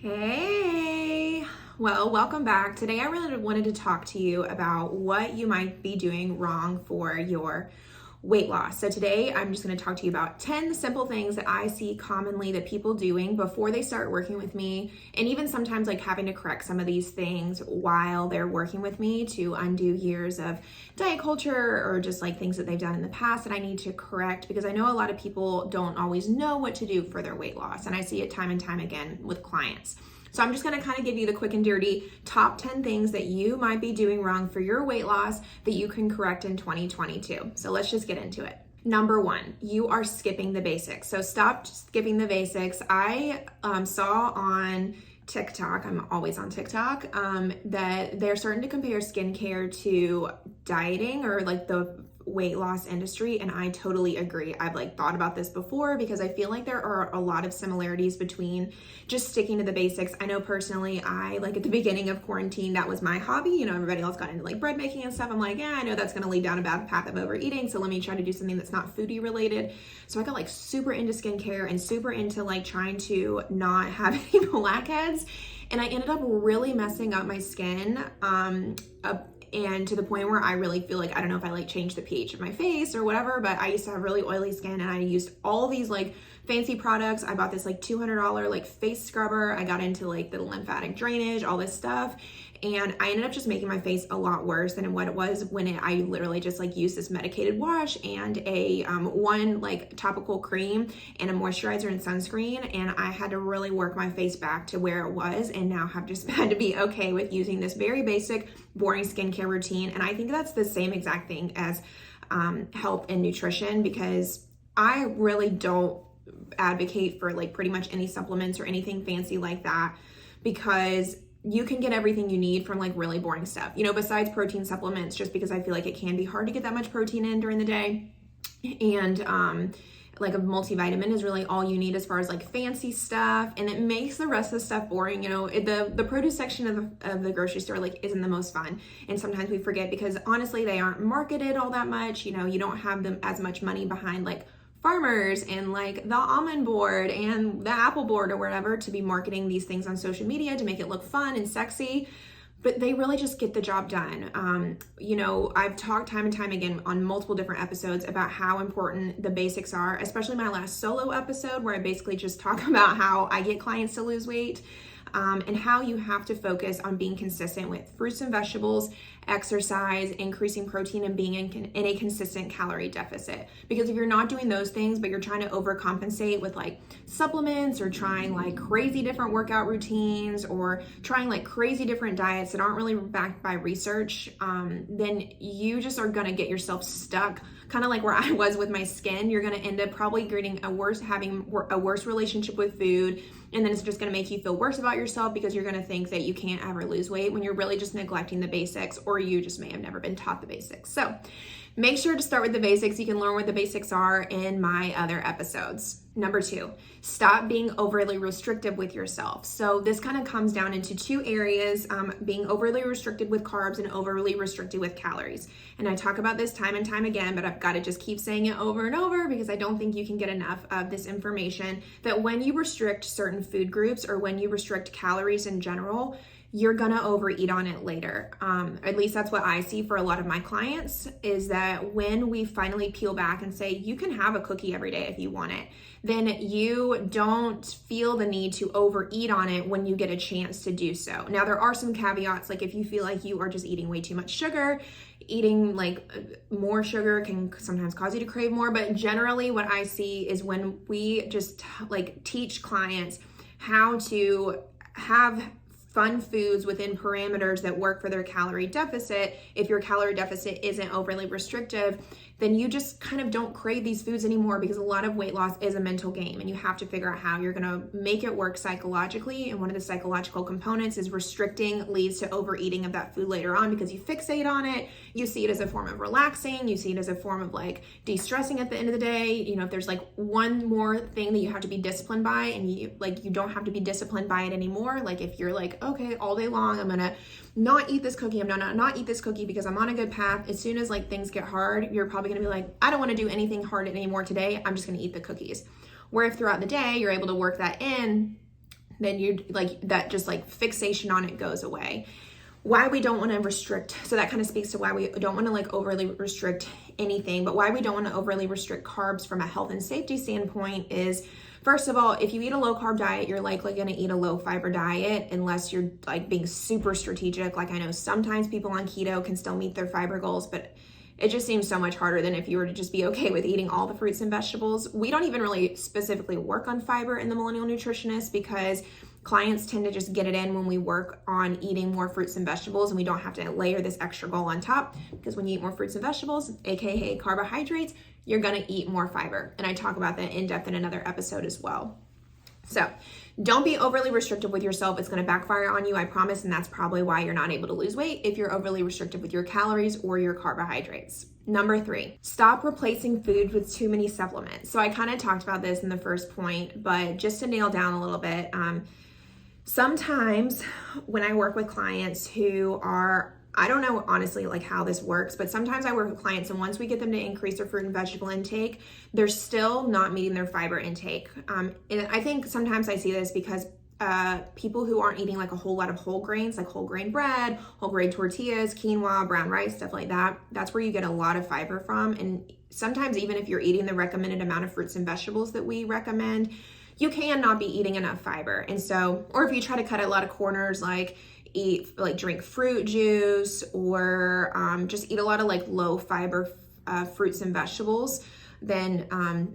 Hey, well, welcome back. Today I really wanted to talk to you about what you might be doing wrong for your weight loss. So today I'm just going to talk to you about 10 simple things that I see commonly that people doing before they start working with me, and even sometimes like having to correct some of these things while they're working with me to undo years of diet culture or just like things that they've done in the past that I need to correct, because I know a lot of people don't always know what to do for their weight loss, and I see it time and time again with clients. So I'm just going to kind of give you the quick and dirty top 10 things that you might be doing wrong for your weight loss that you can correct in 2022. So let's just get into it. Number one, you are skipping the basics. So stop skipping the basics. I saw on TikTok, I'm always on TikTok, that they're starting to compare skincare to dieting or like the weight loss industry, and I totally agree. I've like thought about this before because I feel like there are a lot of similarities between just sticking to the basics. I know personally, I like at the beginning of quarantine, that was my hobby. You know, everybody else got into like bread making and stuff. I'm like, yeah, I know that's going to lead down a bad path of overeating, so let me try to do something that's not foodie related. So I got like super into skincare and super into like trying to not have any blackheads, and I ended up really messing up my skin and to the point where I really feel like, I don't know if I like changed the pH of my face or whatever, but I used to have really oily skin, and I used all these like fancy products. I bought this like $200 like face scrubber. I got into like the lymphatic drainage, all this stuff. And I ended up just making my face a lot worse than what it was when I literally just like used this medicated wash and a one like topical cream and a moisturizer and sunscreen. And I had to really work my face back to where it was, and now have just had to be okay with using this very basic, boring skincare routine. And I think that's the same exact thing as health and nutrition, because I really don't advocate for like pretty much any supplements or anything fancy like that, because you can get everything you need from like really boring stuff, you know, besides protein supplements, just because I feel like it can be hard to get that much protein in during the day. And like a multivitamin is really all you need as far as like fancy stuff, and it makes the rest of the stuff boring. You know, the produce section of the grocery store like isn't the most fun, and sometimes we forget because honestly they aren't marketed all that much. You know, you don't have them as much money behind like farmers and like the almond board and the apple board or whatever to be marketing these things on social media to make it look fun and sexy, but they really just get the job done. You know, I've talked time and time again on multiple different episodes about how important the basics are, especially my last solo episode where I basically just talk about how I get clients to lose weight. And how you have to focus on being consistent with fruits and vegetables, exercise, increasing protein, and being in a consistent calorie deficit. Because if you're not doing those things, but you're trying to overcompensate with like supplements or trying like crazy different workout routines or trying like crazy different diets that aren't really backed by research, then you just are gonna get yourself stuck, kind of like where I was with my skin. You're gonna end up probably having a worse relationship with food, and then it's just going to make you feel worse about yourself because you're going to think that you can't ever lose weight when you're really just neglecting the basics, or you just may have never been taught the basics. So make sure to start with the basics. You can learn what the basics are in my other episodes. Number two, stop being overly restrictive with yourself. So this kind of comes down into two areas, being overly restricted with carbs and overly restricted with calories. And I talk about this time and time again, but I've got to just keep saying it over and over because I don't think you can get enough of this information, that when you restrict certain food groups or when you restrict calories in general, you're gonna overeat on it later. At least that's what I see for a lot of my clients, is that when we finally peel back and say, you can have a cookie every day if you want it, then you don't feel the need to overeat on it when you get a chance to do so. Now, there are some caveats, like if you feel like you are just eating way too much sugar, eating like more sugar can sometimes cause you to crave more. But generally what I see is when we just like teach clients how to have fun foods within parameters that work for their calorie deficit, if your calorie deficit isn't overly restrictive, then you just kind of don't crave these foods anymore, because a lot of weight loss is a mental game and you have to figure out how you're gonna make it work psychologically. And one of the psychological components is restricting leads to overeating of that food later on, because you fixate on it, you see it as a form of relaxing, you see it as a form of like de-stressing at the end of the day. You know, if there's like one more thing that you have to be disciplined by, and you don't have to be disciplined by it anymore. Like if you're like, okay, all day long I'm gonna not eat this cookie, I'm not eat this cookie because I'm on a good path. As soon as like things get hard, you're probably gonna be like, I don't want to do anything hard anymore today, I'm just gonna eat the cookies. Where if throughout the day you're able to work that in, then you like that, just like fixation on it goes away. Why we don't want to restrict, so that kind of speaks to why we don't want to like overly restrict anything, but why we don't want to overly restrict carbs from a health and safety standpoint is, first of all, if you eat a low carb diet, you're likely going to eat a low fiber diet unless you're like being super strategic. Like I know sometimes people on keto can still meet their fiber goals, but it just seems so much harder than if you were to just be okay with eating all the fruits and vegetables. We don't even really specifically work on fiber in the Millennial Nutritionist because clients tend to just get it in when we work on eating more fruits and vegetables, and we don't have to layer this extra goal on top, because when you eat more fruits and vegetables, aka carbohydrates, you're gonna eat more fiber. And I talk about that in depth in another episode as well. So don't be overly restrictive with yourself. It's going to backfire on you, I promise. And that's probably why you're not able to lose weight, if you're overly restrictive with your calories or your carbohydrates. Number 3, stop replacing food with too many supplements. So I kind of talked about this in the first point, but just to nail down a little bit, sometimes when I work with clients who are, I don't know honestly like how this works, but sometimes I work with clients and once we get them to increase their fruit and vegetable intake, they're still not meeting their fiber intake. And I think sometimes I see this because people who aren't eating like a whole lot of whole grains, like whole grain bread, whole grain tortillas, quinoa, brown rice, stuff like that, that's where you get a lot of fiber from. And sometimes even if you're eating the recommended amount of fruits and vegetables that we recommend, you can not be eating enough fiber. And so, or if you try to cut a lot of corners, like drink fruit juice or just eat a lot of like low fiber fruits and vegetables, then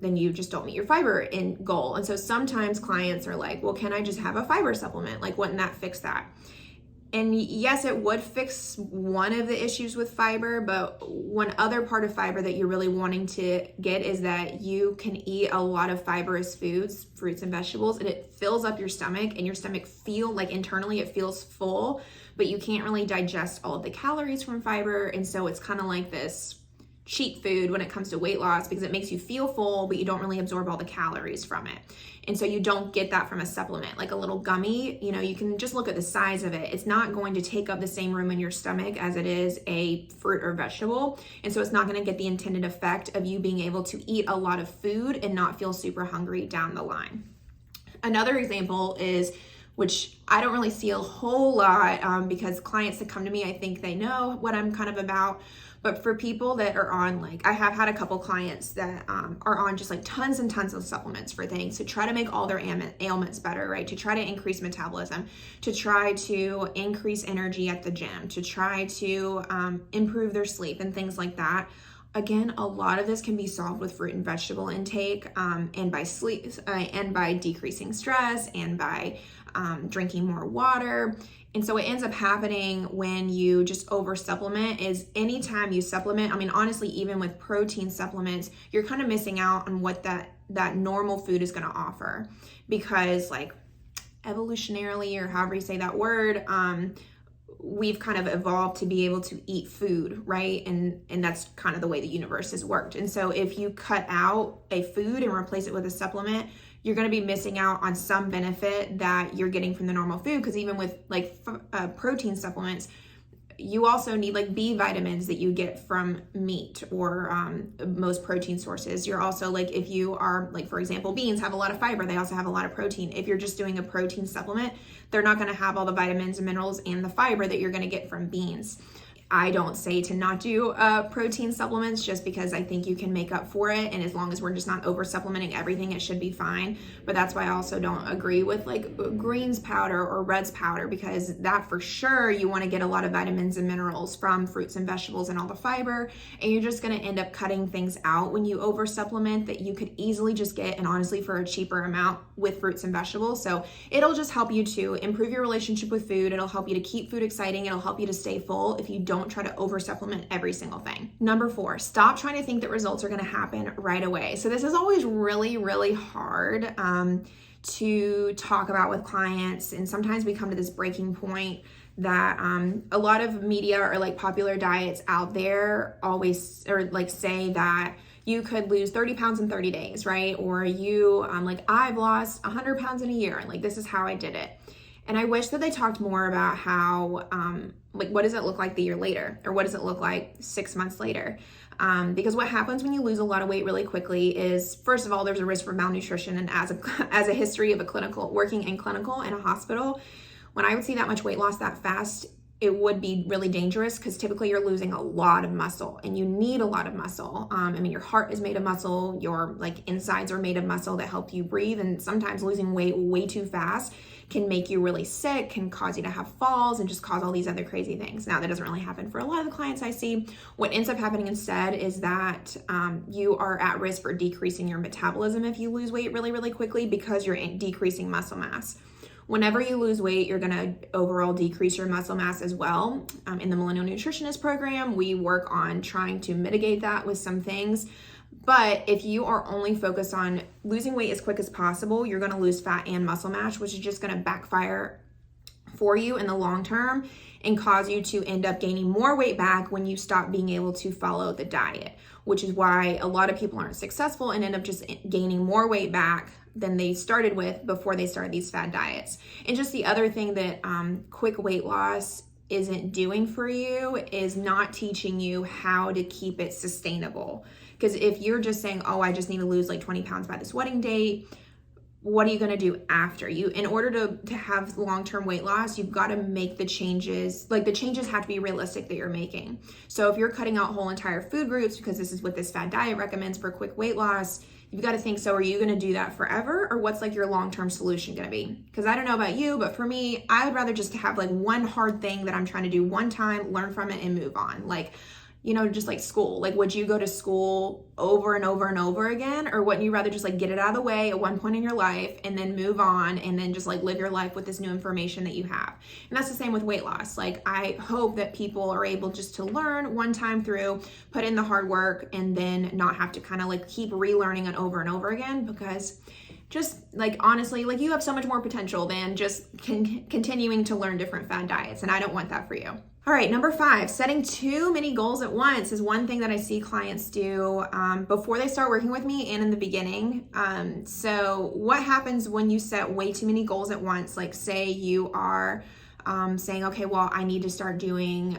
you just don't meet your fiber in goal. And so sometimes clients are like, well, can I just have a fiber supplement? Like, wouldn't that fix that? And yes, it would fix one of the issues with fiber, but one other part of fiber that you're really wanting to get is that you can eat a lot of fibrous foods, fruits and vegetables, and it fills up your stomach, and your stomach internally it feels full, but you can't really digest all of the calories from fiber. And so it's kind of like this cheat food when it comes to weight loss, because it makes you feel full, but you don't really absorb all the calories from it. And so you don't get that from a supplement. Like a little gummy, you can just look at the size of it. It's not going to take up the same room in your stomach as it is a fruit or vegetable. And so it's not going to get the intended effect of you being able to eat a lot of food and not feel super hungry down the line. Another example is, which I don't really see a whole lot because clients that come to me, I think they know what I'm kind of about. But for people that are on, like, I have had a couple clients that are on just like tons and tons of supplements for things to try to make all their ailments better, right? To try to increase metabolism, to try to increase energy at the gym, to try to improve their sleep and things like that. Again, a lot of this can be solved with fruit and vegetable intake and by sleep and by decreasing stress and by drinking more water. And so what ends up happening when you just over supplement is anytime you supplement, I mean, honestly, even with protein supplements, you're kind of missing out on what that normal food is going to offer, because like evolutionarily, or however you say that word, we've kind of evolved to be able to eat food, right? And that's kind of the way the universe has worked. And so if you cut out a food and replace it with a supplement, you're going to be missing out on some benefit that you're getting from the normal food. Because even with like protein supplements, you also need like B vitamins that you get from meat or most protein sources. You're also like, if you are like, for example, beans have a lot of fiber. They also have a lot of protein. If you're just doing a protein supplement, they're not going to have all the vitamins and minerals and the fiber that you're going to get from beans. I don't say to not do protein supplements just because I think you can make up for it. And as long as we're just not over supplementing everything, it should be fine. But that's why I also don't agree with like greens powder or reds powder, because that for sure you want to get a lot of vitamins and minerals from fruits and vegetables and all the fiber. And you're just going to end up cutting things out when you over supplement that you could easily just get, and honestly for a cheaper amount, with fruits and vegetables. So it'll just help you to improve your relationship with food. It'll help you to keep food exciting. It'll help you to stay full if you don't try to over supplement every single thing. Number 4, stop trying to think that results are going to happen right away. So this is always really, really hard to talk about with clients. And sometimes we come to this breaking point that a lot of media or like popular diets out there always or like say that you could lose 30 pounds in 30 days, right? Or you like, I've lost 100 pounds in a year, and like, this is how I did it. And I wish that they talked more about how, like, what does it look like the year later? Or what does it look like 6 months later? Because what happens when you lose a lot of weight really quickly is, first of all, there's a risk for malnutrition. And as a history of working in clinical in a hospital, when I would see that much weight loss that fast, it would be really dangerous because typically you're losing a lot of muscle and you need a lot of muscle. Your heart is made of muscle, your insides are made of muscle that help you breathe. And sometimes losing weight way too fast can make you really sick, can cause you to have falls and just cause all these other crazy things. Now, that doesn't really happen for a lot of the clients I see. What ends up happening instead is that you are at risk for decreasing your metabolism if you lose weight really, really quickly because you're decreasing muscle mass. Whenever you lose weight, you're going to overall decrease your muscle mass as well. In the Millennial Nutritionist Program, we work on trying to mitigate that with some things. But if you are only focused on losing weight as quick as possible, you're going to lose fat and muscle mass, which is just going to backfire for you in the long term and cause you to end up gaining more weight back when you stop being able to follow the diet, which is why a lot of people aren't successful and end up just gaining more weight back than they started with before they started these fad diets. And just the other thing that quick weight loss isn't doing for you is not teaching you how to keep it sustainable. Because if you're just saying, oh, I just need to lose 20 pounds by this wedding date, what are you going to do after? In order to have long-term weight loss, you've got to make the changes. The changes have to be realistic that you're making. So if you're cutting out whole entire food groups, because this is what this fad diet recommends for quick weight loss, you've got to think, so are you going to do that forever? Or what's your long-term solution going to be? Because I don't know about you, but for me, I would rather just have one hard thing that I'm trying to do one time, learn from it and move on. Just like school. Would you go to school over and over and over again? Or wouldn't you rather just get it out of the way at one point in your life and then move on and then just live your life with this new information that you have? And that's the same with weight loss. I hope that people are able just to learn one time through, put in the hard work, and then not have to keep relearning it over and over again, because just honestly, you have so much more potential than just continuing to learn different fad diets. And I don't want that for you. All right, number 5, setting too many goals at once is one thing that I see clients do before they start working with me and in the beginning. So what happens when you set way too many goals at once? Say you are saying, okay, well, I need to start doing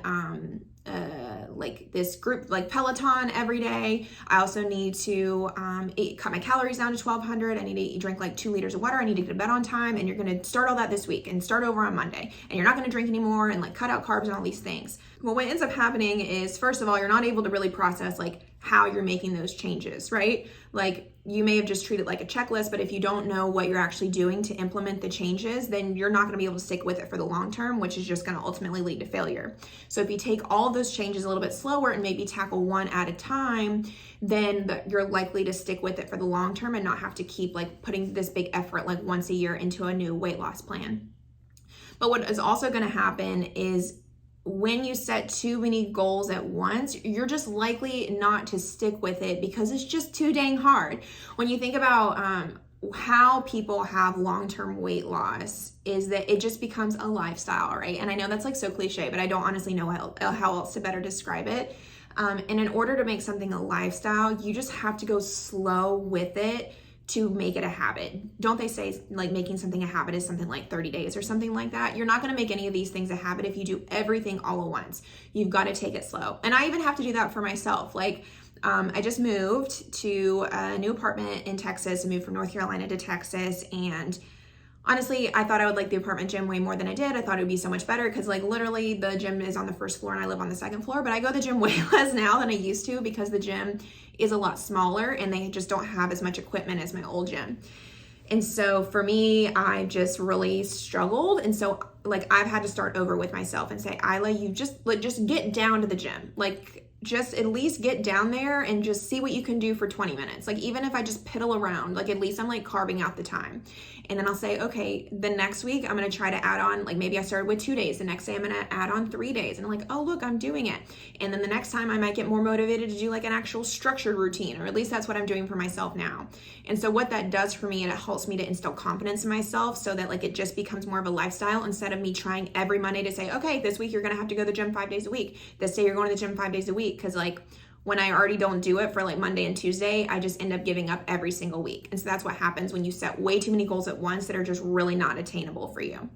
this group Peloton every day. I also need to cut my calories down to 1,200. I need to drink 2 liters of water. I need to get to bed on time. And you're going to start all that this week and start over on Monday. And you're not going to drink anymore and cut out carbs and all these things. Well, what ends up happening is, first of all, you're not able to really process how you're making those changes, right? You may have just treated it like a checklist, but if you don't know what you're actually doing to implement the changes, then you're not going to be able to stick with it for the long term, which is just going to ultimately lead to failure. So if you take all those changes a little bit slower and maybe tackle one at a time, then you're likely to stick with it for the long term and not have to keep putting this big effort once a year into a new weight loss plan. But what is also going to happen is, when you set too many goals at once, you're just likely not to stick with it because it's just too dang hard. When you think about how people have long-term weight loss, is that it just becomes a lifestyle, right? And I know that's so cliche, but I don't honestly know how else to better describe it. And in order to make something a lifestyle, you just have to go slow with it to make it a habit. Don't they say making something a habit is something 30 days or something like that? You're not going to make any of these things a habit if you do everything all at once. You've got to take it slow. And I even have to do that for myself. I just moved to a new apartment in Texas. I moved from North Carolina to Texas, and honestly, I thought I would like the apartment gym way more than I did. I thought it would be so much better because literally the gym is on the first floor and I live on the second floor, but I go to the gym way less now than I used to because the gym is a lot smaller and they just don't have as much equipment as my old gym. And so for me, I just really struggled. And so I've had to start over with myself and say, Isla, you just get down to the gym. Just at least get down there and just see what you can do for 20 minutes. Even if I just piddle around, at least I'm carving out the time. And then I'll say, okay, the next week I'm going to try to add on, maybe I started with 2 days. The next day I'm going to add on 3 days. And I'm oh, look, I'm doing it. And then the next time I might get more motivated to do an actual structured routine, or at least that's what I'm doing for myself now. And so what that does for me, it helps me to instill confidence in myself so that it just becomes more of a lifestyle instead of me trying every Monday to say, okay, this week you're going to have to go to the gym 5 days a week. This day you're going to the gym 5 days a week. Because when I already don't do it for Monday and Tuesday, I just end up giving up every single week. And so that's what happens when you set way too many goals at once that are just really not attainable for you.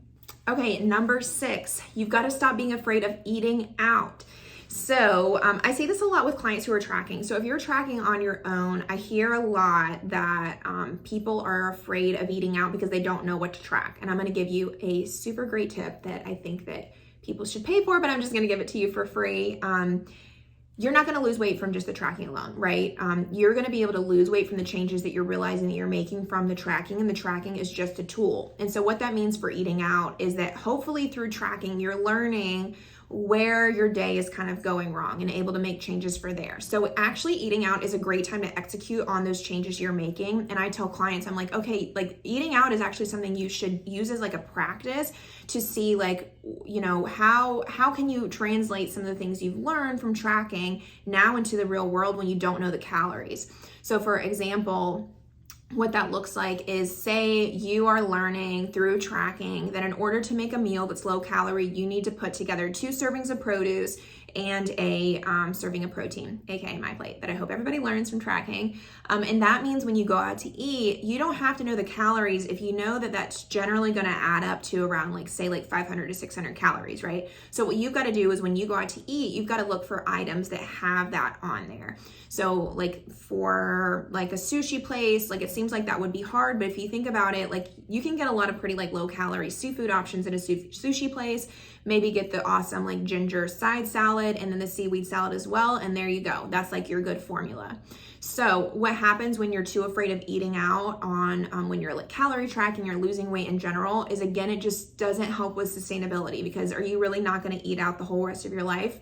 Okay, number 6, you've got to stop being afraid of eating out. So I say this a lot with clients who are tracking. So if you're tracking on your own, I hear a lot that people are afraid of eating out because they don't know what to track. And I'm going to give you a super great tip that I think that people should pay for, but I'm just going to give it to you for free. You're not going to lose weight from just the tracking alone, right? You're going to be able to lose weight from the changes that you're realizing that you're making from the tracking, and the tracking is just a tool. And so what that means for eating out is that hopefully through tracking, you're learning where your day is kind of going wrong and able to make changes for there. So actually eating out is a great time to execute on those changes you're making. And I tell clients, I'm like, okay, like eating out is actually something you should use as like a practice to see like, you know, how can you translate some of the things you've learned from tracking now into the real world when you don't know the calories. So for example, what that looks like is, say you are learning through tracking that in order to make a meal that's low calorie, you need to put together 2 servings of produce and a serving of protein, aka my plate, that I hope everybody learns from tracking. And that means when you go out to eat, you don't have to know the calories if you know that that's generally going to add up to around like, say like 500 to 600 calories, right? So what you've got to do is when you go out to eat, you've got to look for items that have that on there. So like for like a sushi place, like it seems like that would be hard, but if you think about it, like you can get a lot of pretty like low calorie seafood options at a sushi place. Maybe get the awesome like ginger side salad and then the seaweed salad as well. And there you go. That's like your good formula. So what happens when you're too afraid of eating out on when you're like calorie tracking or losing weight in general is, again, it just doesn't help with sustainability, because are you really not going to eat out the whole rest of your life?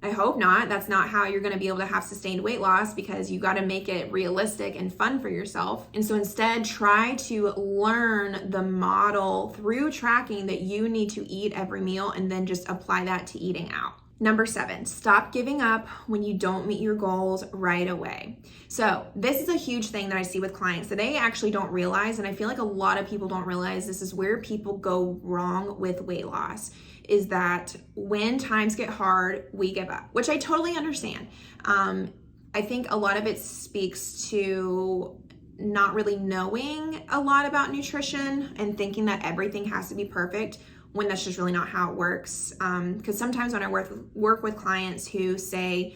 I hope not. That's not how you're going to be able to have sustained weight loss, because you got to make it realistic and fun for yourself. And so instead, try to learn the model through tracking that you need to eat every meal and then just apply that to eating out. Number 7, stop giving up when you don't meet your goals right away. So this is a huge thing that I see with clients that they actually don't realize, and I feel like a lot of people don't realize this is where people go wrong with weight loss, is that when times get hard, we give up, which I totally understand. I think a lot of it speaks to not really knowing a lot about nutrition and thinking that everything has to be perfect, when that's just really not how it works. Because sometimes when I work with clients who say,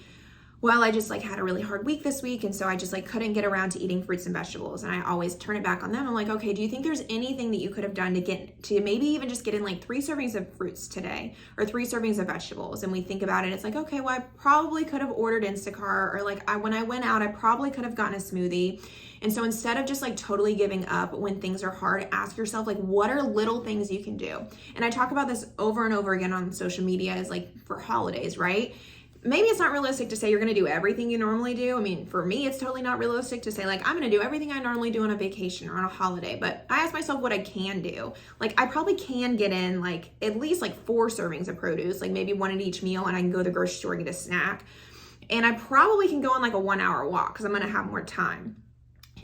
well, I just like had a really hard week this week, and so I just like couldn't get around to eating fruits and vegetables. And I always turn it back on them. I'm like, okay, do you think there's anything that you could have done to maybe even just get in like 3 servings of fruits today or 3 servings of vegetables? And we think about it, it's like, okay, well, I probably could have ordered Instacart, or like when I went out, I probably could have gotten a smoothie. And so instead of just like totally giving up when things are hard, ask yourself, like, what are little things you can do? And I talk about this over and over again on social media, is like for holidays, right? Maybe it's not realistic to say you're going to do everything you normally do. I mean, for me, it's totally not realistic to say like, I'm going to do everything I normally do on a vacation or on a holiday, but I ask myself what I can do. Like, I probably can get in like at least like 4 servings of produce, like maybe 1 at each meal, and I can go to the grocery store and get a snack. And I probably can go on like a 1-hour walk because I'm going to have more time.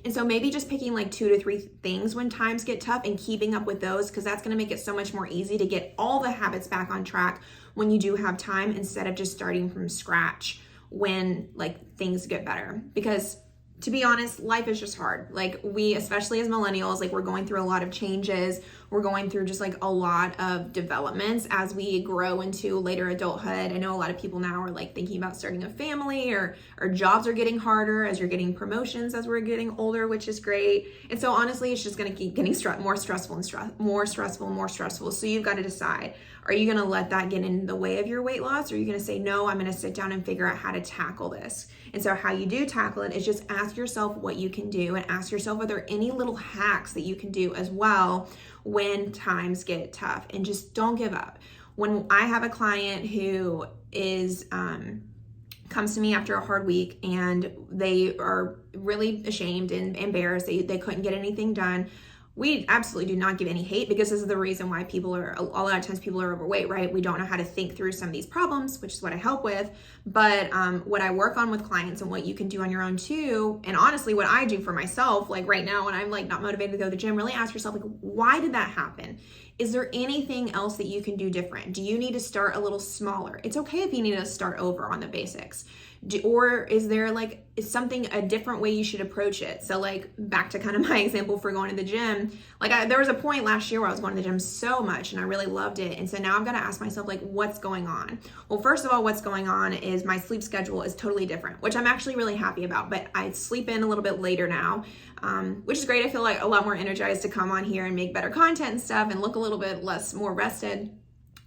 And so maybe just picking like 2 to 3 things when times get tough and keeping up with those, because that's going to make it so much more easy to get all the habits back on track when you do have time, instead of just starting from scratch when like things get better. Because to be honest, life is just hard. Like, we, especially as millennials, like we're going through a lot of changes. We're going through just like a lot of developments as we grow into later adulthood. I know a lot of people now are like thinking about starting a family, or jobs are getting harder as you're getting promotions as we're getting older, which is great. And so honestly, it's just going to keep getting more stressful. So you've got to decide, are you going to let that get in the way of your weight loss? Or are you going to say, no, I'm going to sit down and figure out how to tackle this? And so how you do tackle it is just ask yourself what you can do, and ask yourself, are there any little hacks that you can do as well when times get tough? And just don't give up. When I have a client who is comes to me after a hard week and they are really ashamed and embarrassed, they couldn't get anything done, we absolutely do not give any hate, because this is the reason why people are, a lot of times people are overweight, right? We don't know how to think through some of these problems, which is what I help with. But what I work on with clients and what you can do on your own too, and honestly what I do for myself, like right now when I'm like not motivated to go to the gym, really ask yourself, like, why did that happen? Is there anything else that you can do different? Do you need to start a little smaller? It's okay if you need to start over on the basics. Or is there like a different way you should approach it? So like back to kind of my example for going to the gym, like there was a point last year where I was going to the gym so much and I really loved it. And so now I've got to ask myself, like, what's going on? Well, first of all, what's going on is my sleep schedule is totally different, which I'm actually really happy about, but I sleep in a little bit later now, which is great. I feel like a lot more energized to come on here and make better content and stuff and look a little bit more rested.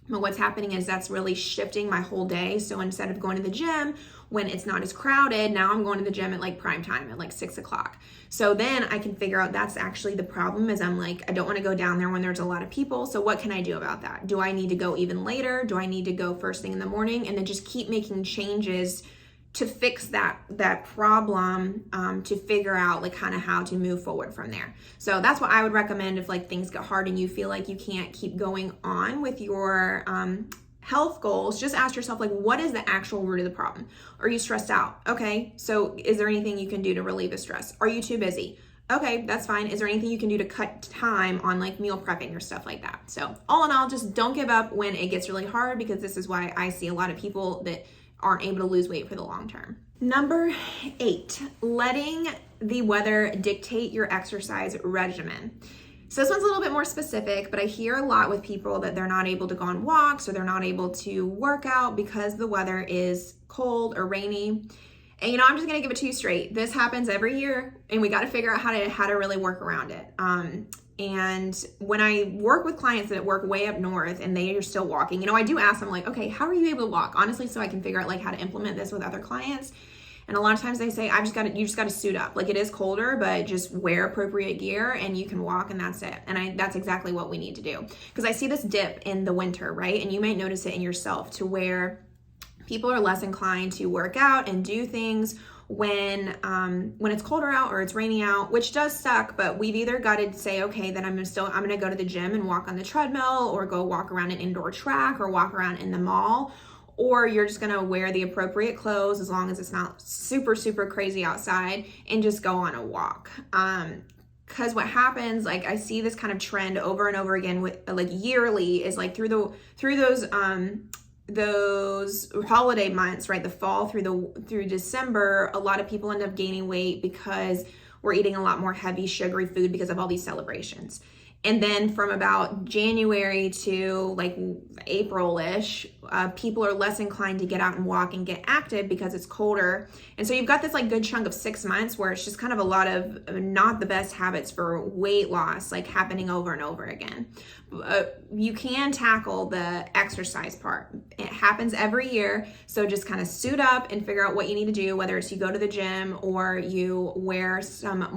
But what's happening is that's really shifting my whole day. So instead of going to the gym when it's not as crowded, now I'm going to the gym at like prime time at like 6 o'clock. So then I can figure out that's actually the problem is I'm like, I don't want to go down there when there's a lot of people. So what can I do about that? Do I need to go even later? Do I need to go first thing in the morning? And then just keep making changes to fix that problem, to figure out like kind of how to move forward from there. So that's what I would recommend if like things get hard and you feel like you can't keep going on with your health goals. Just ask yourself, like, what is the actual root of the problem? Are you stressed out? Okay, so is there anything you can do to relieve the stress? Are you too busy? Okay, that's fine. Is there anything you can do to cut time on like meal prepping or stuff like that? So all in all, just don't give up when it gets really hard, because this is why I see a lot of people that aren't able to lose weight for the long term. Number 8, letting the weather dictate your exercise regimen. So this one's a little bit more specific, but I hear a lot with people that they're not able to go on walks or they're not able to work out because the weather is cold or rainy. And I'm just gonna give it to you straight. This happens every year, and we got to figure out how to really work around it. And when I work with clients that work way up north and they are still walking, I do ask them like, okay, how are you able to walk? Honestly, so I can figure out like how to implement this with other clients. And a lot of times they say, you just got to suit up. Like, it is colder, but just wear appropriate gear and you can walk, and that's it. And that's exactly what we need to do. Because I see this dip in the winter, right? And you might notice it in yourself, to where people are less inclined to work out and do things when it's colder out or it's raining out, which does suck. But we've either got to say, okay, then I'm gonna go to the gym and walk on the treadmill, or go walk around an indoor track, or walk around in the mall, or you're just gonna wear the appropriate clothes as long as it's not super, super crazy outside, and just go on a walk. Because what happens, like I see this kind of trend over and over again with like yearly, is like through those holiday months, right? The fall through December, a lot of people end up gaining weight because we're eating a lot more heavy sugary food because of all these celebrations. And then from about January to like April-ish, people are less inclined to get out and walk and get active because it's colder. And so you've got this like good chunk of 6 months where it's just kind of a lot of not the best habits for weight loss, like happening over and over again. You can tackle the exercise part. It happens every year. So just kind of suit up and figure out what you need to do, whether it's you go to the gym or you wear some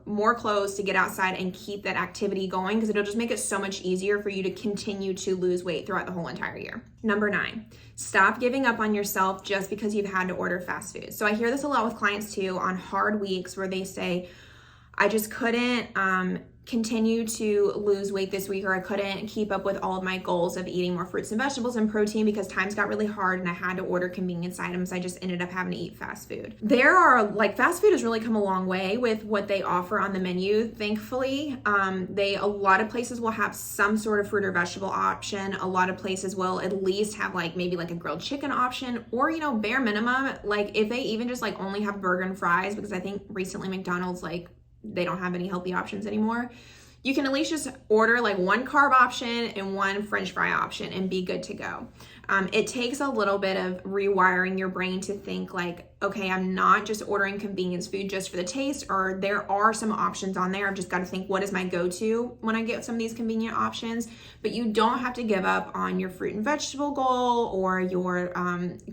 more clothes to get outside and keep that activity going, because it'll just make it so much easier for you to continue to lose weight throughout the whole entire year. Number 9, stop giving up on yourself just because you've had to order fast food. So I hear this a lot with clients too on hard weeks, where they say, I just couldn't continue to lose weight this week, or I couldn't keep up with all of my goals of eating more fruits and vegetables and protein because times got really hard and I had to order convenience items. I just ended up having to eat fast food. Fast food has really come a long way with what they offer on the menu, thankfully. A lot of places will have some sort of fruit or vegetable option. A lot of places will at least have maybe a grilled chicken option, or bare minimum, if they even just only have burger and fries, because I think recently McDonald's they don't have any healthy options anymore. You can at least just order one carb option and one French fry option and be good to go. It takes a little bit of rewiring your brain to think okay, I'm not just ordering convenience food just for the taste, or there are some options on there. I've just got to think, what is my go-to when I get some of these convenient options? But you don't have to give up on your fruit and vegetable goal or your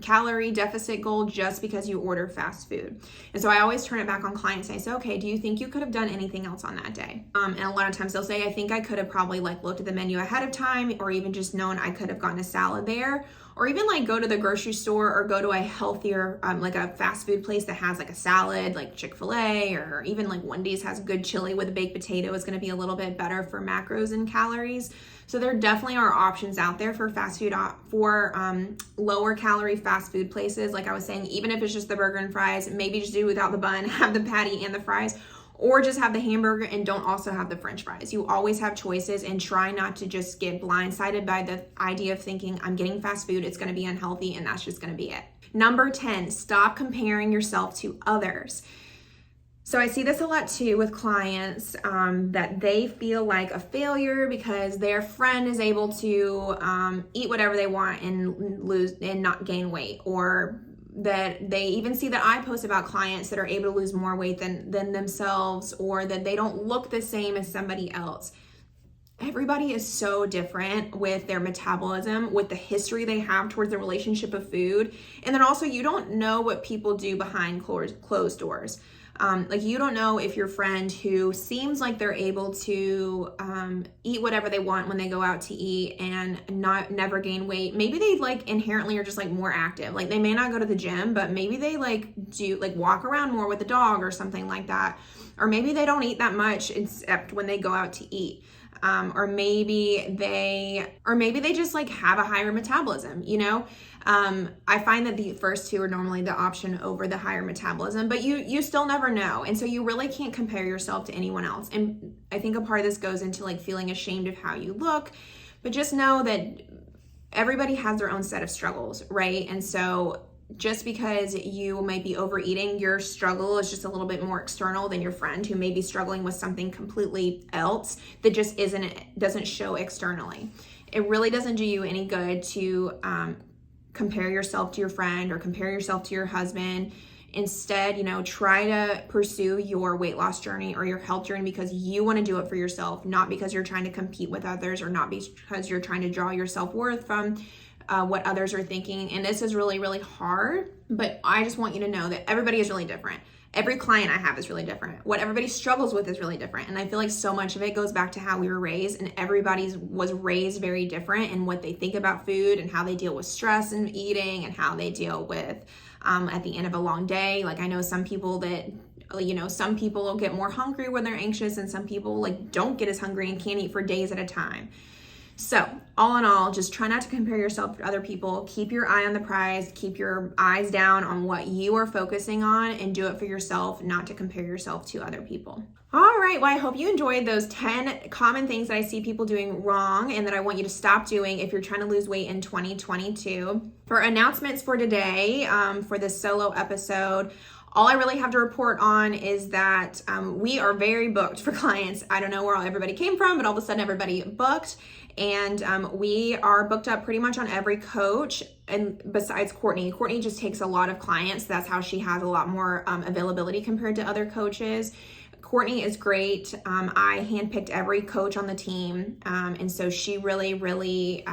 calorie deficit goal just because you order fast food. And so I always turn it back on clients and I say, okay, do you think you could have done anything else on that day? And a lot of times they'll say, I think I could have probably looked at the menu ahead of time, or even just known I could have gotten a salad there, or even go to the grocery store or go to a healthier, a fast food place that has a salad, like Chick-fil-A, or even Wendy's has good chili with a baked potato, is going to be a little bit better for macros and calories. So there definitely are options out there for fast food, for lower calorie fast food places. Like I was saying, even if it's just the burger and fries, maybe just do without the bun, have the patty and the fries. or just have the hamburger and don't also have the french fries. You always have choices, and try not to just get blindsided by the idea of thinking I'm getting fast food, it's going to be unhealthy, and that's just going to be it. Number 10, stop comparing yourself to others. So I see this a lot too with clients, that they feel like a failure because their friend is able to eat whatever they want and lose and not gain weight, or that they even see that I post about clients that are able to lose more weight than themselves, or that they don't look the same as somebody else. Everybody is so different with their metabolism, with the history they have towards the relationship of food. And then also, you don't know what people do behind closed doors. Like, you don't know if your friend who seems like they're able to eat whatever they want when they go out to eat and never gain weight, maybe they like inherently are just like more active. Like, they may not go to the gym, but maybe they do walk around more with the dog or something like that. Or maybe they don't eat that much except when they go out to eat. Or maybe they just like have a higher metabolism, you know? I find that the first two are normally the option over the higher metabolism, but you still never know. And so you really can't compare yourself to anyone else. And I think a part of this goes into like feeling ashamed of how you look, but just know that everybody has their own set of struggles, right? And so just because you might be overeating, your struggle is just a little bit more external than your friend who may be struggling with something completely else that just doesn't show externally. It really doesn't do you any good to compare yourself to your friend or compare yourself to your husband. Instead, try to pursue your weight loss journey or your health journey because you want to do it for yourself, not because you're trying to compete with others or not because you're trying to draw your self-worth from what others are thinking. And this is really, really hard, but I just want you to know that everybody is really different. Every client I have is really different. What everybody struggles with is really different. And I feel like so much of it goes back to how we were raised, and everybody was raised very different in what they think about food and how they deal with stress and eating and how they deal with at the end of a long day. Like, I know some people that, some people will get more hungry when they're anxious, and some people don't get as hungry and can't eat for days at a time. So all in all, just try not to compare yourself to other people. Keep your eye on the prize. Keep your eyes down on what you are focusing on and do it for yourself, not to compare yourself to other people. All right. Well, I hope you enjoyed those 10 common things that I see people doing wrong and that I want you to stop doing if you're trying to lose weight in 2022. For announcements for today, for this solo episode, all I really have to report on is that we are very booked for clients. I don't know where everybody came from, but all of a sudden everybody booked. And we are booked up pretty much on every coach, and besides Courtney. Courtney just takes a lot of clients. That's how she has a lot more availability compared to other coaches. Courtney is great. I handpicked every coach on the team. And so she really, really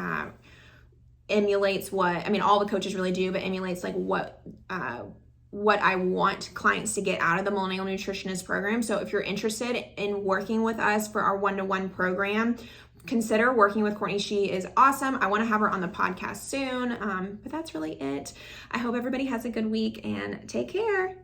emulates all the coaches really do, but emulates what I want clients to get out of the Millennial Nutritionist program. So if you're interested in working with us for our one-to-one program, consider working with Courtney. She is awesome. I want to have her on the podcast soon. But that's really it. I hope everybody has a good week and take care.